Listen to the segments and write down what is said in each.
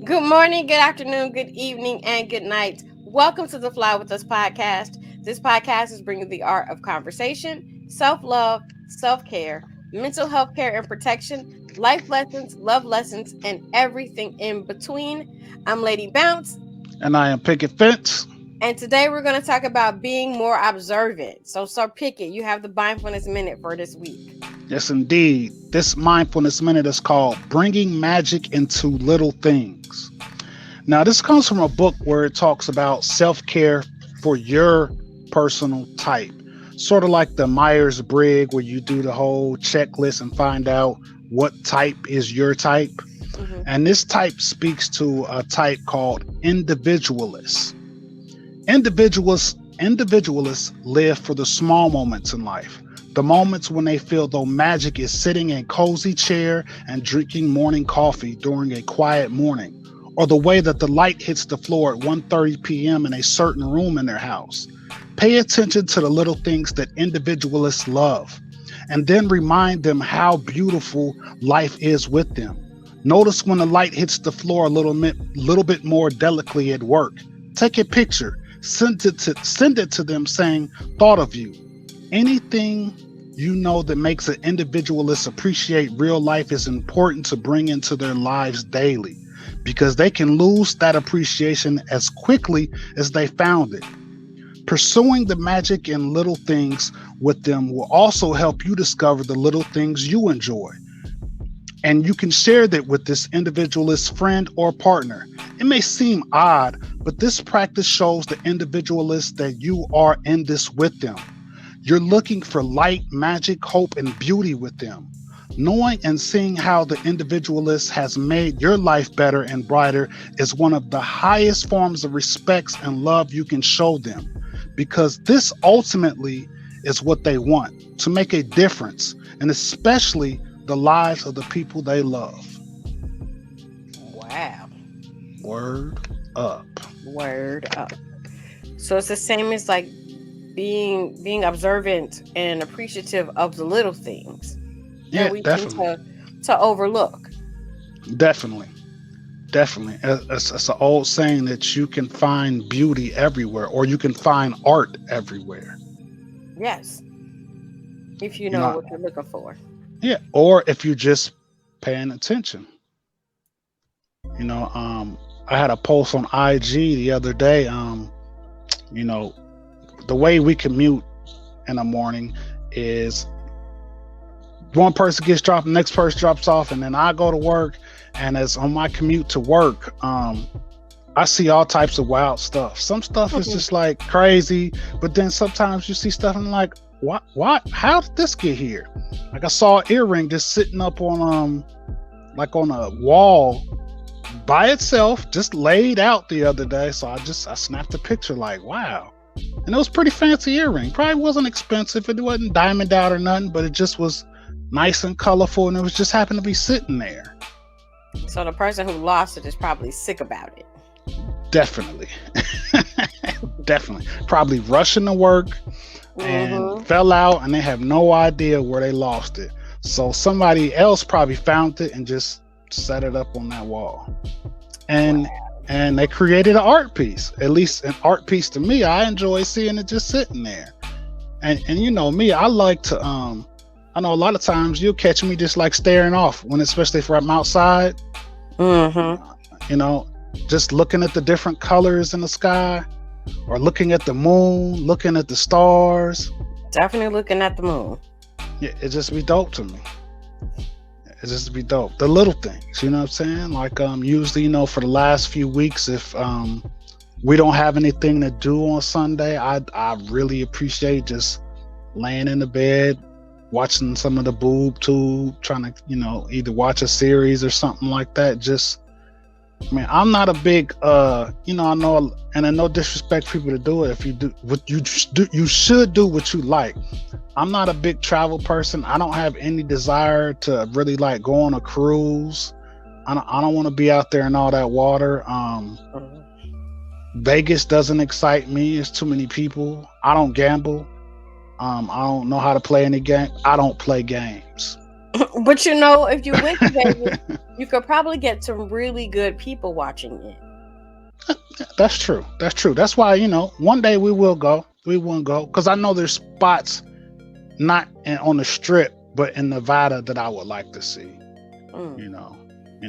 Good morning, good afternoon, good evening, and good night. Welcome to the Fly With Us podcast. This podcast is bringing the art of conversation, self love, self care, mental health care and protection, life lessons, love lessons, and everything in between. I'm Lady Bounce, And I am Picket Fence. and today we're going to talk about being more observant. So, Sir Pickett, you have the mindfulness minute for this week. Yes, indeed. This mindfulness minute is called Bringing Magic into Little Things. Now, this comes from a book where it talks about self care for your personal type. Sort of like the Myers Briggs, where you do the whole checklist and find out what type is your type. Mm-hmm. And this type speaks to a type called individualists. Individualists live for the small moments in life. The moments when they feel though magic is sitting in a cozy chair and drinking morning coffee during a quiet morning, or the way that the light hits the floor at 1:30 p.m. in a certain room in their house. Pay attention to the little things that individualists love, and then remind them how beautiful life is with them. Notice when the light hits the floor little bit more delicately at work. Take a picture. Send it to them saying, thought of you. Anything you know that makes an individualist appreciate real life is important to bring into their lives daily, because they can lose that appreciation as quickly as they found it. Pursuing the magic in little things with them will also help you discover the little things you enjoy. And you can share that with this individualist friend or partner. It may seem odd, but this practice shows the individualist that you are in this with them. You're looking for light, magic, hope, and beauty with them. Knowing and seeing how the individualist has made your life better and brighter is one of the highest forms of respect and love you can show them, because this ultimately is what they want, to make a difference, and especially the lives of the people they love. Wow. Word up. Word up. So it's the same as like being observant and appreciative of the little things that Yeah, we tend definitely. to overlook. Definitely. Definitely. It's an old saying that you can find beauty everywhere, or you can find art everywhere. Yes, if you You know know, what you're looking for. yeah. Or if you're just paying attention. You know, I had a post on IG the other day. You know, the way we commute in the morning is one person gets dropped, the next person drops off, and then I go to work. And as on my commute to work, I see all types of wild stuff. Some stuff is just like crazy, but then sometimes you see stuff and I'm like, what? How did this get here? Like I saw an earring just sitting up on like on a wall by itself, just laid out the other day. So I snapped a picture like, wow. And it was pretty fancy earring. Probably wasn't expensive. It wasn't diamond out or nothing, but it just was nice and colorful, and it was just happened to be sitting there. So the person who lost it is probably sick about it. Definitely. Definitely. Probably rushing to work and Mm-hmm. fell out, and they have no idea where they lost it. So somebody else probably found it and just set it up on that wall. And Wow. and they created an art piece. At least an art piece to me. I enjoy seeing it just sitting there. And you know me, I like to I know a lot of times you'll catch me just like staring off when, especially if I'm outside, Mm-hmm. you know, just looking at the different colors in the sky, or looking at the moon, looking at the stars. Definitely looking at the moon. Yeah, it just be dope to me. It just be dope. The little things, you know what I'm saying? Like usually, you know, for the last few weeks, if we don't have anything to do on Sunday, I really appreciate just laying in the bed, watching some of the boob tube, trying to, you know, either watch a series or something like that. Just, I mean, I'm not a big you know, I know, and I no disrespect for people to do it. If you do what you do, you should do what you like. I'm not a big travel person. I don't have any desire to really like go on a cruise. I don't want to be out there in all that water. Mhm. Vegas doesn't excite me. It's too many people. I don't gamble. I don't know how to play any game. I don't play games. But you know, if you went to Vegas, you could probably get some really good people watching it. That's true. That's true. That's why, one day we will go. We will go because I know there's spots not on the strip, but in Nevada that I would like to see. Mm.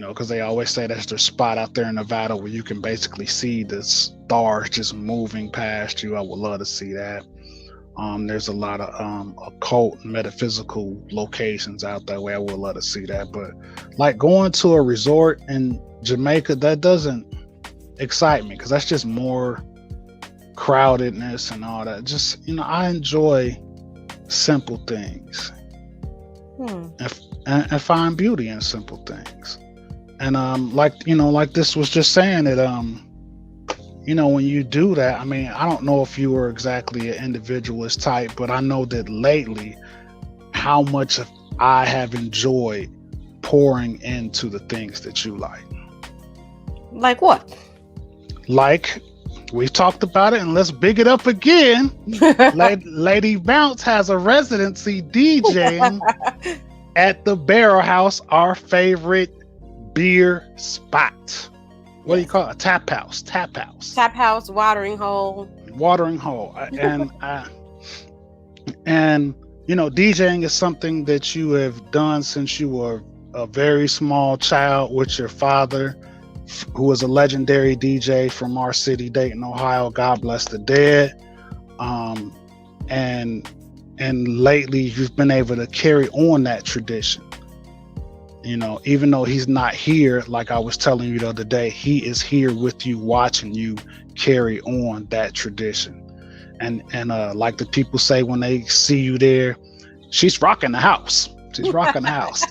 Because they always say there's their spot out there in Nevada where you can basically see the stars just moving past you. I would love to see that. There's a lot of occult metaphysical locations out that way. I would love to see that. But like going to a resort in Jamaica, that doesn't excite me because that's just more crowdedness and all that. Just, I enjoy simple things and find beauty in simple things. And like this was just saying that when you do that, I mean, I don't know if you were exactly an individualist type, but I know that lately how much I have enjoyed pouring into the things that you like. Like what? Like we've talked about it, and let's big it up again. Lady Bounce has a residency DJing at the Barrel House, our favorite beer spot. What do you call it? A tap house. Tap house, watering hole. And DJing is something that you have done since you were a very small child with your father, who was a legendary DJ from our city, Dayton, Ohio. God bless the dead. And lately you've been able to carry on that tradition. Even though he's not here, like I was telling you the other day, he is here with you, watching you carry on that tradition. And like the people say when they see you there, she's rocking the house. She's rocking the house.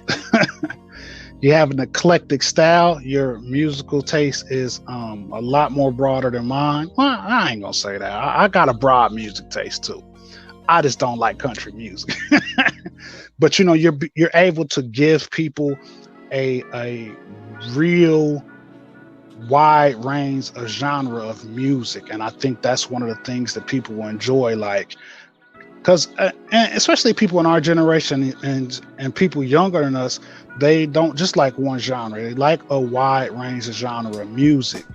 You have an eclectic style. Your musical taste is a lot more broader than mine. Well, I ain't gonna say that. I got a broad music taste too. I just don't like country music. But you're able to give people a real wide range of genre of music, and I think that's one of the things that people will enjoy. Like, because especially people in our generation and people younger than us, they don't just like one genre. They like a wide range of genre of music,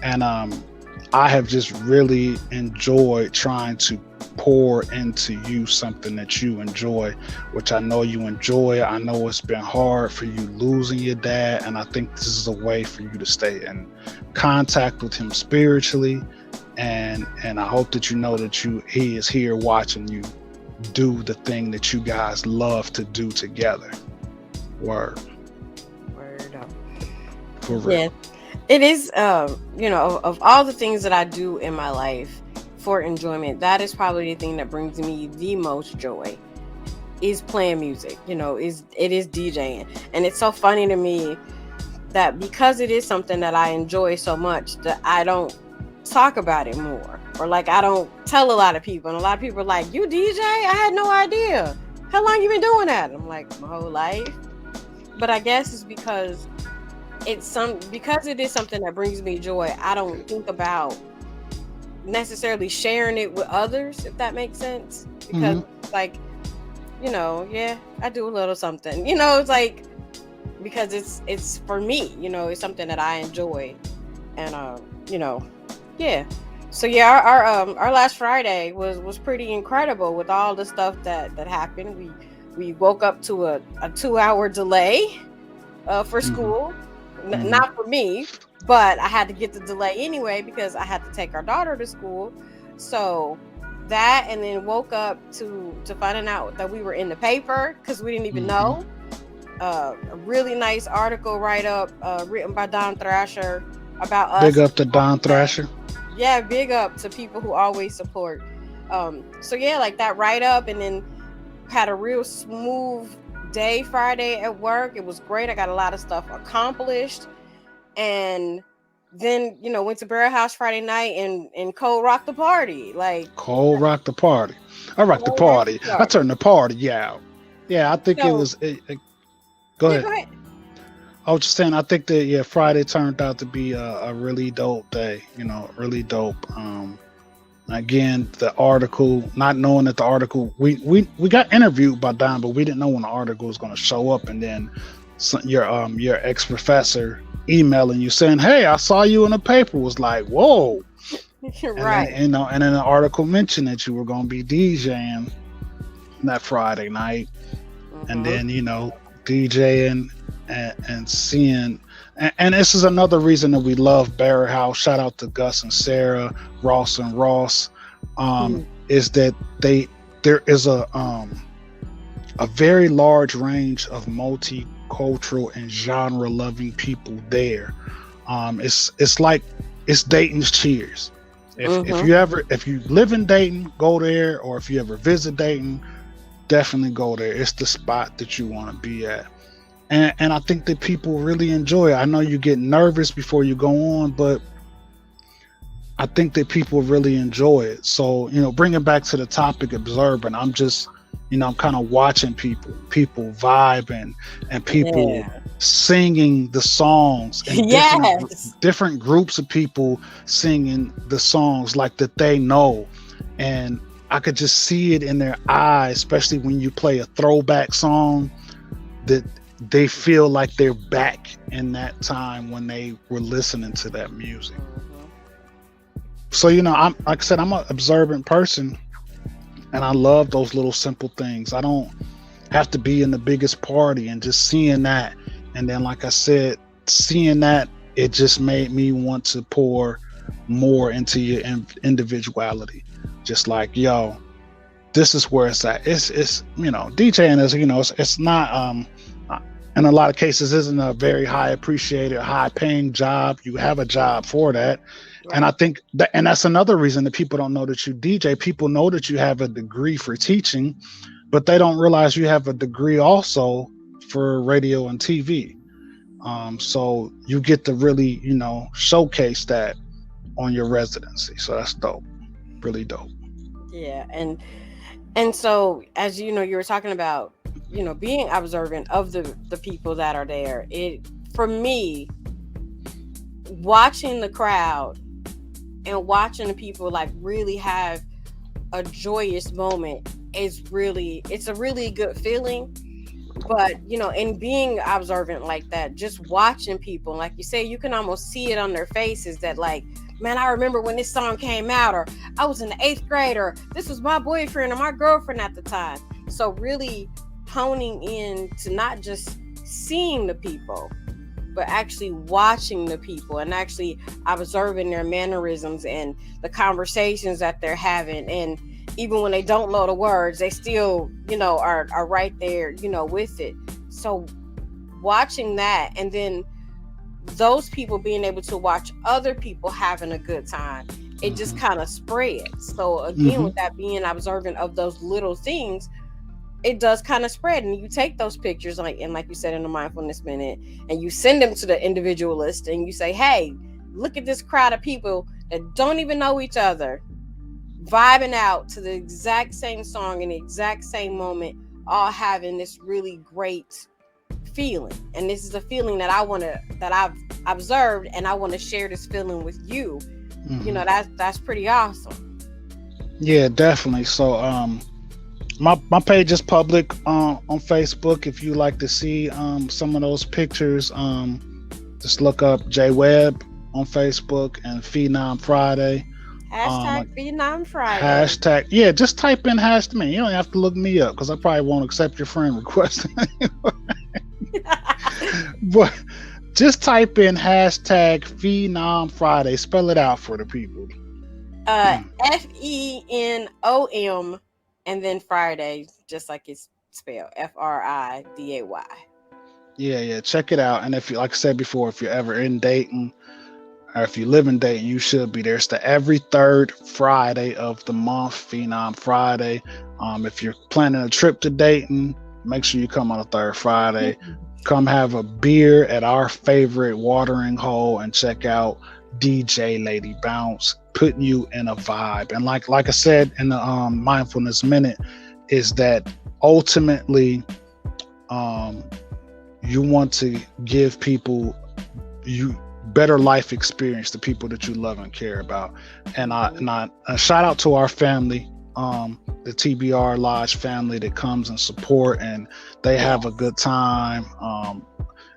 and I have just really enjoyed trying to pour into you something that you enjoy, which I know you enjoy. I know it's been hard for you losing your dad, and I think this is a way for you to stay in contact with him spiritually, and I hope that you know that he is here watching you do the thing that you guys love to do together. Word up. For real. Yeah. It is, of all the things that I do in my life for enjoyment, that is probably the thing that brings me the most joy, is playing music. It is DJing. And it's so funny to me that because it is something that I enjoy so much, that I don't talk about it more, or like I don't tell a lot of people. And a lot of people are like, "You DJ? I had no idea. How long you been doing that?" I'm like, my whole life. But I guess it's because because it is something that brings me joy. I don't think about necessarily sharing it with others, if that makes sense. Because like, I do a little something. It's like, because it's for me. It's something that I enjoy, and yeah. So yeah, our last Friday was pretty incredible with all the stuff that happened. We woke up to a 2-hour delay for school. Not for me, but I had to get the delay anyway because I had to take our daughter to school. So that, and then woke up to finding out that we were in the paper because we didn't even know. A really nice article write-up written by Don Thrasher about us. Big up to Don Thrasher. Yeah, big up to people who always support. So yeah, like that write-up, and then had a real smooth day Friday at work. It was great. I got a lot of stuff accomplished, and then went to Barrel House Friday night and Cole rocked the party. Like Cole rocked the party. I rocked the party. I turned the party out. Yeah, I think it was. Go ahead. I was just saying, I think that Friday turned out to be a really dope day. Really dope. Again, the article, not knowing that the article, we got interviewed by Don, but we didn't know when the article was going to show up. And then your ex professor emailing you saying, "Hey, I saw you in the paper," was like, "Whoa!" And then Right. and then the article mentioned that you were going to be DJing that Friday night, and Mm-hmm. then DJing and seeing. And this is another reason that we love Barrett House. Shout out to Gus and Sarah, Ross and Ross. Is that there is a very large range of multicultural and genre loving people there. It's like it's Dayton's Cheers. If you live in Dayton, go there, or if you ever visit Dayton, definitely go there. It's the spot that you want to be at. And I think that people really enjoy it. I know you get nervous before you go on, but I think that people really enjoy it. So, bringing back to the topic, observant, I'm just, I'm kind of watching people vibing and people Yeah. singing the songs, and Yes. different groups of people singing the songs like that they know. And I could just see it in their eyes, especially when you play a throwback song, that they feel like they're back in that time when they were listening to that music. So, I'm like I said, I'm an observant person, and I love those little simple things. I don't have to be in the biggest party, and just seeing that, and then like I said, seeing that, it just made me want to pour more into your individuality. Just like, yo, this is where it's at. It's DJing is, it's not in a lot of cases isn't a very high appreciated, high paying job. You have a job for that. Right. And I think that, and that's another reason that people don't know that you DJ. People know that you have a degree for teaching, but they don't realize you have a degree also for radio and TV. So you get to really, showcase that on your residency. So that's dope. Really dope. Yeah. And so, as you were talking about, being observant of the people that are there. It, for me, watching the crowd and watching the people like really have a joyous moment it's a really good feeling. But in being observant like that, just watching people, like you say, you can almost see it on their faces that, like, man, I remember when this song came out, or I was in the 8th grade, or this was my boyfriend or my girlfriend at the time. So really honing in to not just seeing the people, but actually watching the people and actually observing their mannerisms and the conversations that they're having. And even when they don't know the words, they still, are right there, with it. So watching that, and then those people being able to watch other people having a good time, it just kind of spreads. So again, with that being observant of those little things, it does kind of spread. And you take those pictures, like you said in the mindfulness minute, and you send them to the individualist, and you say, hey, look at this crowd of people that don't even know each other, vibing out to the exact same song in the exact same moment, all having this really great feeling. And this is a feeling that I've observed, and I want to share this feeling with you. That's pretty awesome. Yeah, definitely. So my page is public on Facebook. If you like to see some of those pictures, just look up J Webb on Facebook and Phenom Friday. Hashtag Phenom Friday. Hashtag, yeah, just type in hashtag me. You don't have to look me up because I probably won't accept your friend request. But just type in hashtag Phenom Friday. Spell it out for the people. FENOM and then Friday, just like it's spelled, FRIDAY. Yeah. Check it out. And if you, like I said before, if you're ever in Dayton, or if you live in Dayton, you should be there. It's the every third Friday of the month, Phenom Friday. If you're planning a trip to Dayton, make sure you come on a third Friday. Come have a beer at our favorite watering hole and check out DJ Lady Bounce, putting you in a vibe. And like I said in the mindfulness minute, is that ultimately you want to give people better life experience to people that you love and care about. And I shout out to our family, the TBR Lodge family that comes and support, and they have a good time.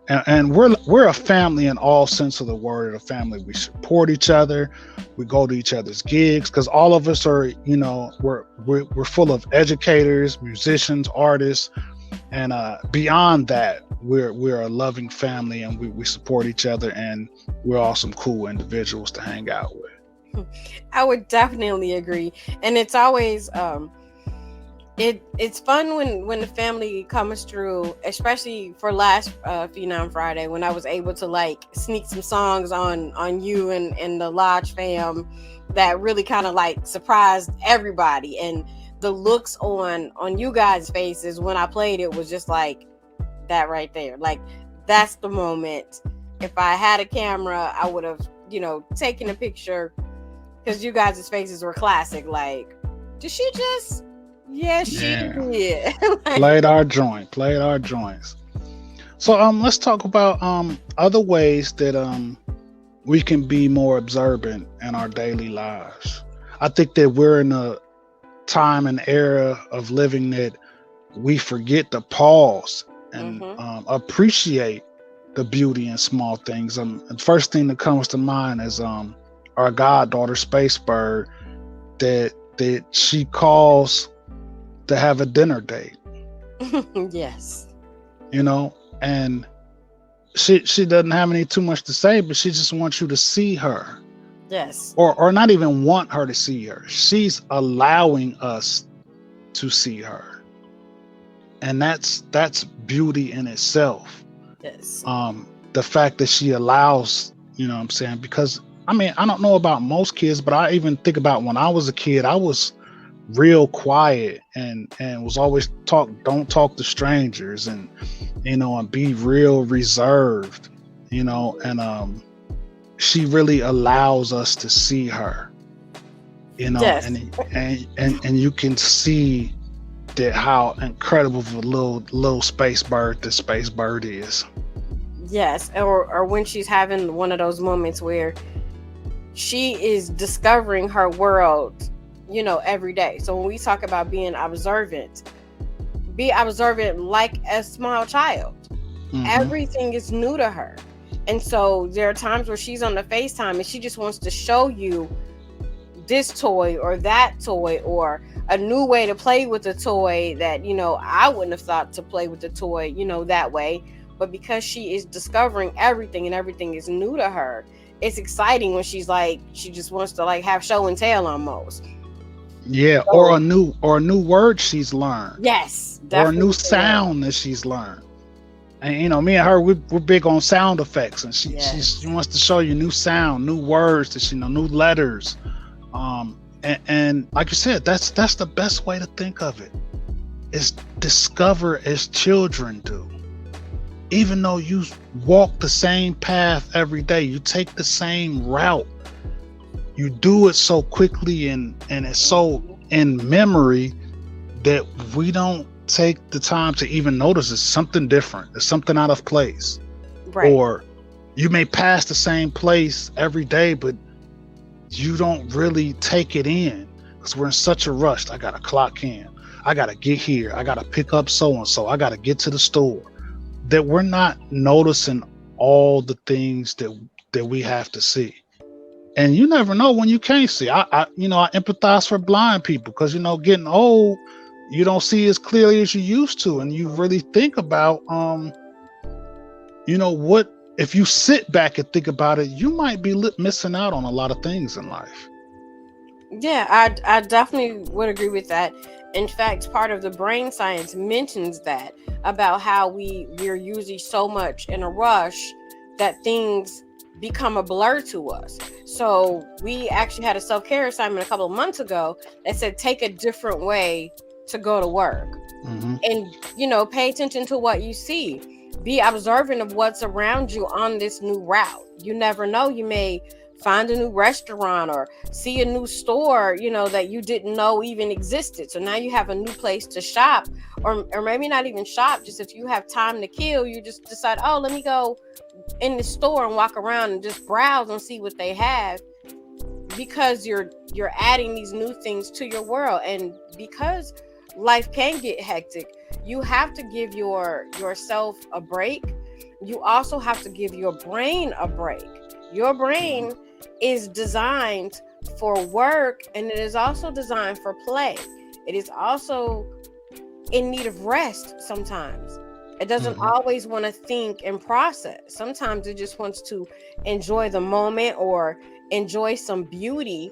And we're a family in all sense of the word. A family. We support each other. We go to each other's gigs because all of us are, we're full of educators, musicians, artists, and beyond that, we're a loving family, and we support each other, and we're all some cool individuals to hang out with. I would definitely agree, and it's always it's fun when the family comes through, especially for last Phenom Friday, when I was able to like sneak some songs on you and the Lodge fam that really kind of like surprised everybody, and the looks on you guys' faces when I played it was just like that right there. Like, that's the moment. If I had a camera, I would have, taken a picture, because you guys' faces were classic. Like, did she just? Yeah, she did. Played our joints. So let's talk about other ways that we can be more observant in our daily lives. I think that we're in a time and era of living that we forget to pause and appreciate the beauty in small things. The first thing that comes to mind is our goddaughter Space Bird, that she calls to have a dinner date. Yes. And she doesn't have too much to say, but she just wants you to see her. Yes. Or not even want her to see her. She's allowing us to see her. And that's beauty in itself. Yes. The fact that she allows, what I'm saying, because I don't know about most kids, but I even think about when I was a kid, I was real quiet and was always don't talk to strangers, and and be real reserved, and she really allows us to see her, yes. and you can see that how incredible of a little space bird this space bird is. Yes. Or when she's having one of those moments where she is discovering her world, every day. So when we talk about being observant, be observant like a small child. Everything is new to her. And so there are times where she's on the FaceTime and she just wants to show you this toy or that toy, or a new way to play with a toy that, I wouldn't have thought to play with the toy, that way. But because she is discovering everything and everything is new to her, it's exciting when she's like, she just wants to like have show and tell almost. Yeah, So, or a new word she's learned. Yes, or a new sound that she's learned. And me and her, we're big on sound effects, and she wants to show you new sound, new words that she know, new letters. And like you said, that's the best way to think of it. Is discover as children do. Even though you walk the same path every day, you take the same route, you do it so quickly and it's so in memory that we don't take the time to even notice it's something different, it's something out of place. Right. Or you may pass the same place every day, but you don't really take it in because we're in such a rush. I gotta clock in, I gotta get here, I gotta pick up so and so, I gotta get to the store, that we're not noticing all the things that we have to see. And you never know when you can't see. I empathize for blind people because getting old, you don't see as clearly as you used to, and you really think about what if you sit back and think about it, you might be missing out on a lot of things in life. Yeah, I definitely would agree with that. In fact, part of the brain science mentions that about how we're usually so much in a rush that things become a blur to us. So we actually had a self-care assignment a couple of months ago that said take a different way to go to work. And pay attention to what you see. Be observant of what's around you on this new route. You never know, you may find a new restaurant or see a new store, that you didn't know even existed. So now you have a new place to shop, or maybe not even shop. Just if you have time to kill, you just decide, oh, let me go in the store and walk around and just browse and see what they have, because you're adding these new things to your world. And because life can get hectic, you have to give yourself a break. You also have to give your brain a break. Your Mhm. brain is designed for work, and it is also designed for play. It is also in need of rest sometimes. It doesn't Mhm. always want to think and process. Sometimes it just wants to enjoy the moment or enjoy some beauty.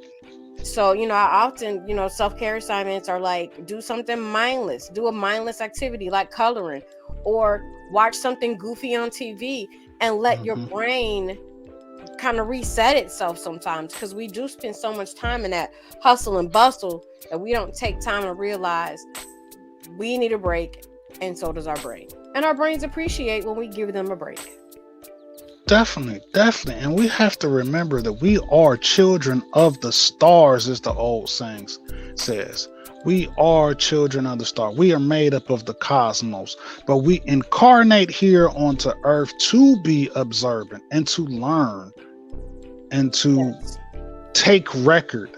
So, I often, self care assignments are like, do something mindless, do a mindless activity like coloring, or watch something goofy on TV, and let your Mhm. brain kind of reset itself sometimes, because we do spend so much time in that hustle and bustle that we don't take time to realize we need a break, and so does our brain. And our brains appreciate when we give them a break. Definitely, definitely. And we have to remember that we are children of the stars, as the old saying says. We are children of the star. We are made up of the cosmos, but we incarnate here onto earth to be observant and to learn and to Yes. take record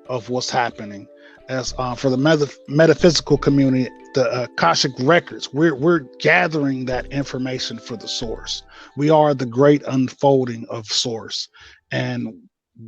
of what's happening. As for the metaphysical community, the Akashic records, we're gathering that information for the source. We are the great unfolding of source, and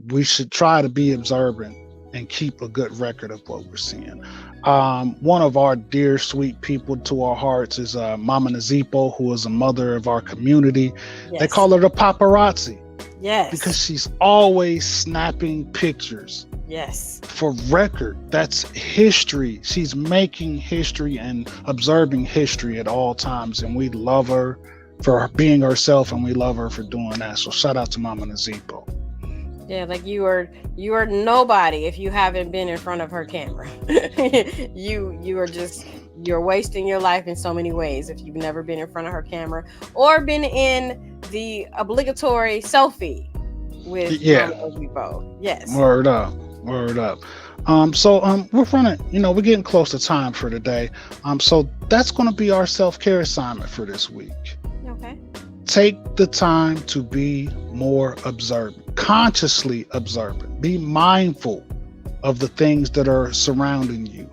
we should try to be observant and keep a good record of what we're seeing. One of our dear, sweet people to our hearts is Mama Nazipo, who is a mother of our community. They Yes. call her the paparazzi because Yes. she's always snapping pictures Yes. for record. That's history. She's making history and observing history at all times, and we love her for being herself, and we love her for doing that. So shout out to Mama Nazipo. Yeah, like you are nobody if you haven't been in front of her camera. You are just, you're wasting your life in so many ways if you've never been in front of her camera or been in the obligatory selfie with Yeah, Mama Ozipo. Yes. word up, word up. We're running, we're getting close to time for today. So that's going to be our self-care assignment for this week. Okay. Take the time to be more observant, consciously observant. Be mindful of the things that are surrounding you,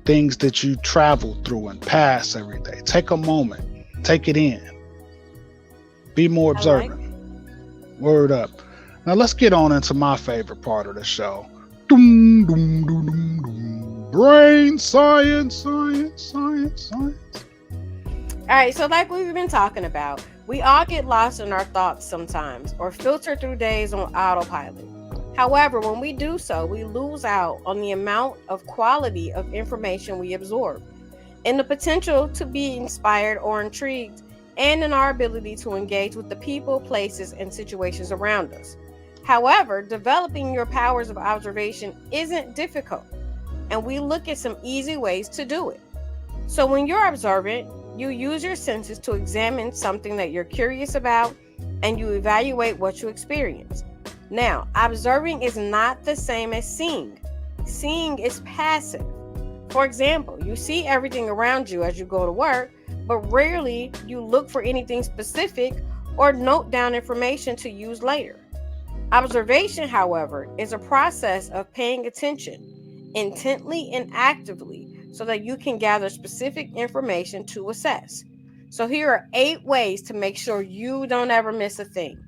things that you travel through and pass every day. Take a moment, take it in, be more I like observant. Word up. Now let's get on into my favorite part of the show. Doom, doom, doom, doom, doom. Brain science, science, science, science. All right, so like we've been talking about, we all get lost in our thoughts sometimes or filter through days on autopilot. However, when we do so, we lose out on the amount of quality of information we absorb, and the potential to be inspired or intrigued, and in our ability to engage with the people, places, and situations around us. However, developing your powers of observation isn't difficult, and we look at some easy ways to do it. So, when you're observant, you use your senses to examine something that you're curious about, and you evaluate what you experience. Now, observing is not the same as seeing. Seeing is passive. For example, you see everything around you as you go to work, but rarely you look for anything specific or note down information to use later. Observation, however, is a process of paying attention intently and actively so that you can gather specific information to assess. So, here are 8 ways to make sure you don't ever miss a thing.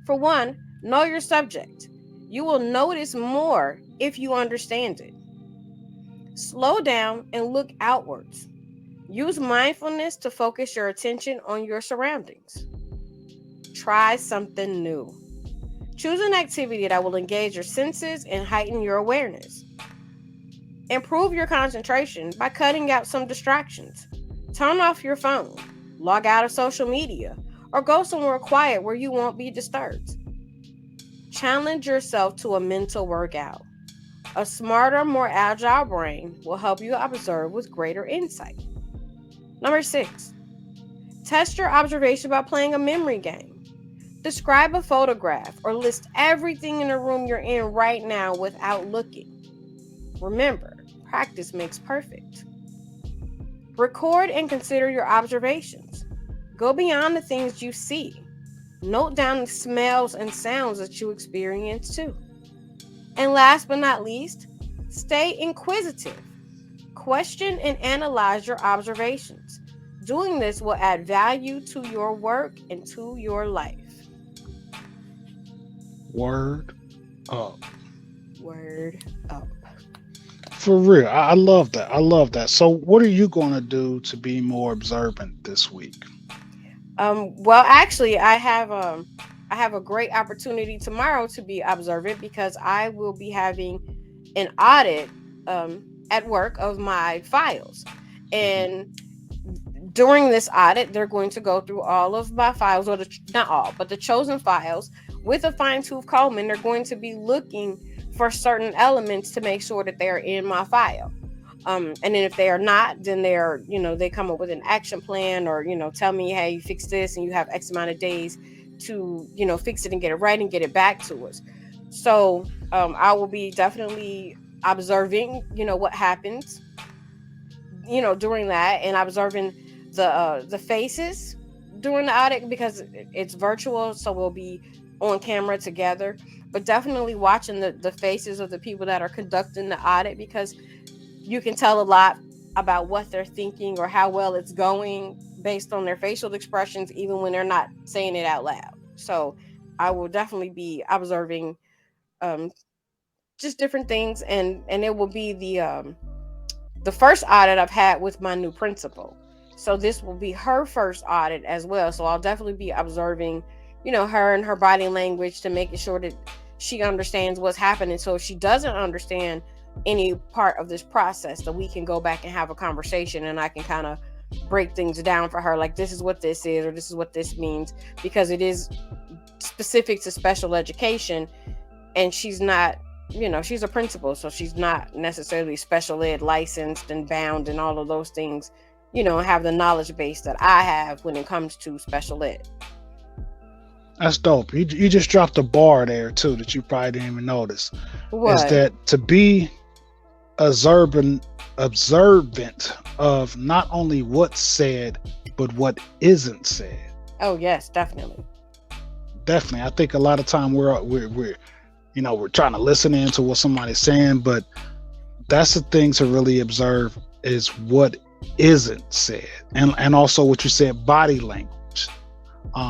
For one, know your subject. You will notice more if you understand it. Slow down and look outwards. Use mindfulness to focus your attention on your surroundings. Try something new. Choose an activity that will engage your senses and heighten your awareness. Improve your concentration by cutting out some distractions. Turn off your phone, log out of social media, or go somewhere quiet where you won't be disturbed. Challenge yourself to a mental workout. A smarter, more agile brain will help you observe with greater insight. Number 6, test your observation by playing a memory game. Describe a photograph or list everything in the room you're in right now without looking. Remember, practice makes perfect. Record and consider your observations. Go beyond the things you see. Note down the smells and sounds that you experience too. And last but not least, stay inquisitive. Question and analyze your observations. Doing this will add value to your work and to your life. Word up. Word up. For real. I love that. I love that. So what are you going to do to be more observant this week? Well, actually, I have a great opportunity tomorrow to be observant because I will be having an audit at work of my files, Mhm. and during this audit, they're going to go through all of my files, or not all, but the chosen files with a fine tooth comb, and they're going to be looking for certain elements to make sure that they're in my file. And then if they are not, then they're, they come up with an action plan, or, tell me, hey, you fix this and you have X amount of days to, fix it and get it right and get it back to us. So I will be definitely observing, what happens, during that, and observing the faces during the audit because it's virtual, so we'll be on camera together. But definitely watching the faces of the people that are conducting the audit, because you can tell a lot about what they're thinking or how well it's going based on their facial expressions, even when they're not saying it out loud. So I will definitely be observing um, just different things, and it will be the first audit I've had with my new principal. So this will be her first audit as well. So I'll definitely be observing, her and her body language to making sure that she understands what's happening. So if she doesn't understand any part of this process, that we can go back and have a conversation, and I can kind of break things down for her, like this is what this is, or this is what this means, because it is specific to special education, and she's not, she's a principal, so she's not necessarily special ed licensed and bound and all of those things, have the knowledge base that I have when it comes to special ed. That's dope. You just dropped a bar there too that you probably didn't even notice. Is What? that to be observant of not only what's said, but what isn't said. Oh, yes, definitely. Definitely. I think a lot of time we're trying to listen into what somebody's saying, but that's the thing to really observe is what isn't said. And also what you said, body language.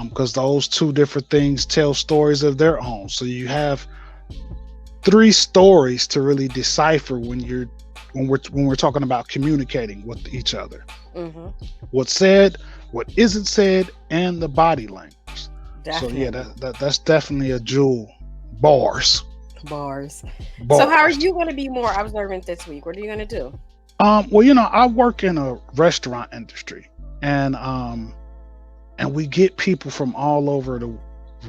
Because those two different things tell stories of their own. So you have three stories to really decipher when we're talking about communicating with each other. Mm-hmm. What's said, what isn't said, and the body language. So yeah, Definitely. that's definitely a jewel. Bars. Bars. So how are Bars. you going to be more observant this week? What are you going to do? Well, I work in a restaurant industry, and we get people from all over the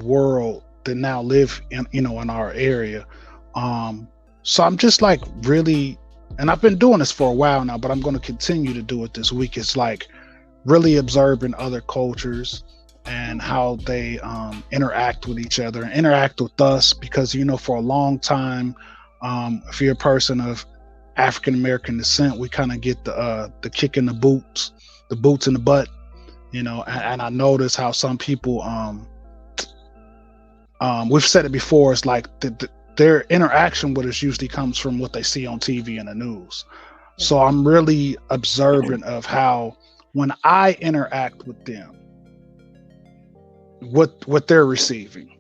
world that now live in our area. So I'm just like really, and I've been doing this for a while now, but I'm going to continue to do it this week. It's like really observing other cultures and how they interact with each other and interact with us, because for a long time, if you're a person of African American descent, we kind of get the kick in the boots in the butt, and I notice how some people, we've said it before, it's like their interaction with us usually comes from what they see on TV and the news. So I'm really observant of how when I interact with them, what they're receiving,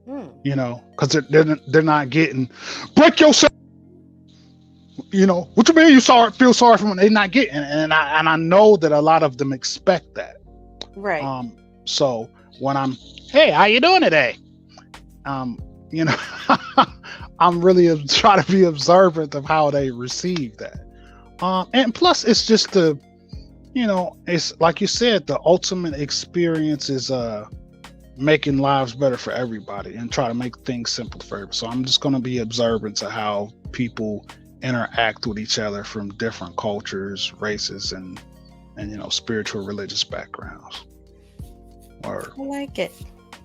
Hmm. because they're not getting break yourself. What you mean you feel sorry for them? They're not getting, and I know that a lot of them expect that. Right. So when I'm, hey, how you doing today? Um, you know, I'm really trying to be observant of how they receive that. And plus, it's just it's like you said, the ultimate experience is making lives better for everybody and try to make things simple for everybody. So I'm just going to be observant to how people interact with each other from different cultures, races, and spiritual, religious backgrounds. Word. I like it.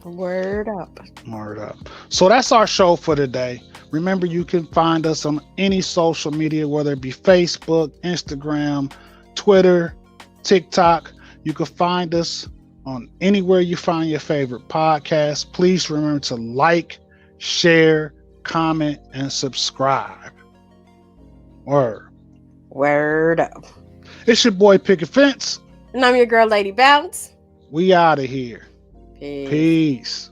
Word up. Word up. So that's our show for today. Remember, you can find us on any social media, whether it be Facebook, Instagram, Twitter, TikTok. You can find us on anywhere you find your favorite podcast. Please remember to like, share, comment, and subscribe. Word. Word up. It's your boy Picket Fence. And I'm your girl, Lady Bounce. We out of here. Peace. Peace.